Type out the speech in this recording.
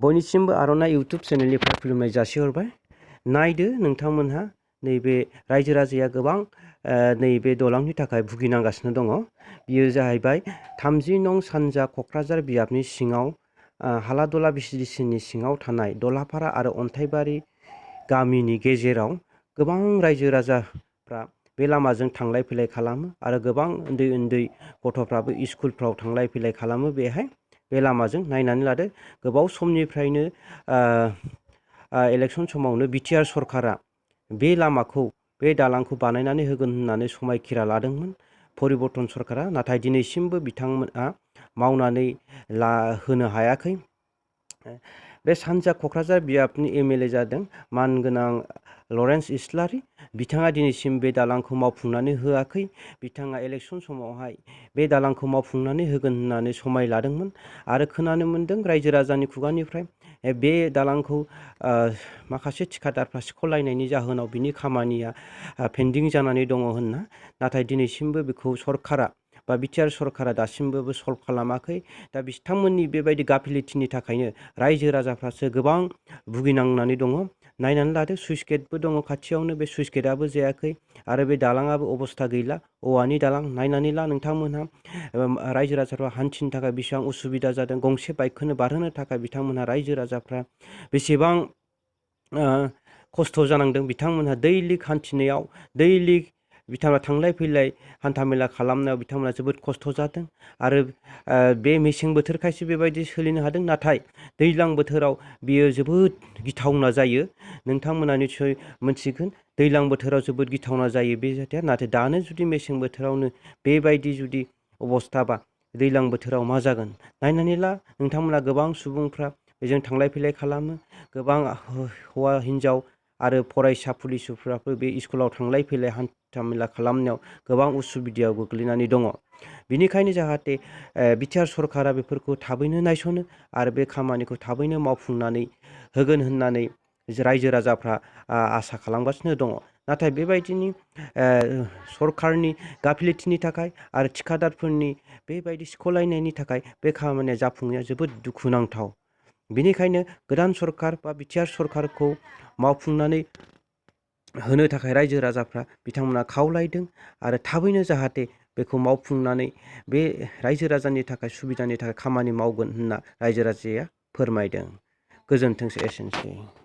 बयनिसिमबो आर'नाइ इउटुब चेनेलनिफ्राय खुलुमनाय जासिहरबाय। नायदो नोंथांमोनहा नैबे रायजो राजाया गोबां नैबे दालांनि थाखाय भुगिनांगासिनो दङ। बियो जाहैबाय 30 नं सानजा क'क्राझार बियाबनि सिङाव हालादला बिसिडिसिनि सिङाव थानाय दलापारा आरो अन्थाइबारि गामिनि गेजेराव गोबां रायजो राजाफ्रा बे लामाजों थांलाय फैलाय खालामो आरो गोबां उन्दै उन्दै गथ'फ्राबो स्कुलफ्राव थांलाय फैलाय खालामो। बेहाय बे लामाजों नायनानै लादो गोबाव समनिफ्रायनो इलेक्सन समावनो बिटिआर सरकारा बे लामाखौ बे दालांखौ बानायनानै होगोन होननानै समायखिरा लादोंमोन परिबर्तन सरकारा, नाथाय दिनैसिमबो बिथांमोना मावनानै होनो हायाखै। बे सानजा क'क्राझार बियाबनि एमएलए जादों मानगोनां लरेन्स इस्लारि। बिथाङा दिनैसिम बे दालांखौ मावफुंनानै होआखै। बिथाङा इलेक्सन समावहाय बे दालांखौ मावफुंनानै होगोन होननानै समाय लादोंमोन आरो खोनानो मोन्दों रायजो राजानि खुगानिफ्राय बे दालांखौ माखासे थिखादारफ्रा सिख'लायनायनि जाहोनाव बिनि खामानिया पेन्डिं जानानै दङ होनना, नाथाय दिनैसिमबो बेखौ सरकारा बा बिटिआर सरकारा दासिमबो सल्भ खालामाखै। दा बिथांमोननि बेबायदि गाफिलथिनि थाखायनो रायजो राजाफ्रासो गोबां भुगिनांनानै दङ। नायनानै लादो सुइस गेटबो दङ खाथियावनो, बे सुइस गेटआबो जायाखै आरो बे दालाङाबो अबस्था गैला, औवानि दालां। नायनानै ला नोंथांमोनहा रायजो राजाफ्रा हान्थिनो थाखाय बेसेबां उसुबिदा जादों। गंसे बाइकखौनो बारहोनो थाखाय बिथांमोनहा रायजो राजाफ्रा बेसेबां खस्थ' जानांदों। बिथांमोनहा दैलिक हान्थिनायाव बिथांमोना थांलाय फैलाय हान्थामेला खालामनायाव बिथांमोना जोबोद खस्थ' जादों आरो बे मेसें बोथोरखायसो बेबायदि सोलिनो हादों, नाथाय दैज्लां बोथोराव बियो जोबोद गिथावना जायो। नोंथांमोना निस्सय मोनथिगोन दैज्लां बोथोराव जोबोद गिथावना जायो बे जाथाया, नाथाय दानो जुदि मेसें बोथोरावनो बेबायदि जुदि अबस्थाबा दैज्लां बोथोराव मा जागोन। नायनानै ला नोंथांमोना गोबां सुबुंफ्रा बेजों थांलाय फैलाय खालामो, गोबां हौवा हिन्जाव आरो फरायसा फरायसुलिफ्राबो बे स्कुलाव थांलाय फैलाय हान्थामेला खालामनायाव गोबां उसुबिदायाव गोग्लैनानै दङ। बिनिखायनो जाहाथे बिटिआर सरकारा बेफोरखौ थाबैनो नायसनो आरो बे खामानिखौ थाबैनो मावफुंनानै होगोन होननानै रायजो राजाफ्रा आसा खालामगासिनो दङ। नाथाय बेबायदिनि सरकारनि गाफिलथिनि थाखाय आरो थिखादारफोरनि बेबायदि सिख'लायनायनि थाखाय बे खामानिया जाफुंनाया जोबोद दुखुनांथाव। बेनिखायनो गोदान सरकार बा बिटिआर सरकारखौ मावफुंनानै होनो थाखाय रायजो राजाफ्रा बिथांमोना खावलायदों आरो थाबैनो जाहाथे बेखौ मावफुंनानै बे रायजो राजानि थाखाय सुबिदानि थाखाय खामानि मावगोन होनना रायजो राजाया फोरमायदों। गोजोन्थोंसै, एसेनोसै।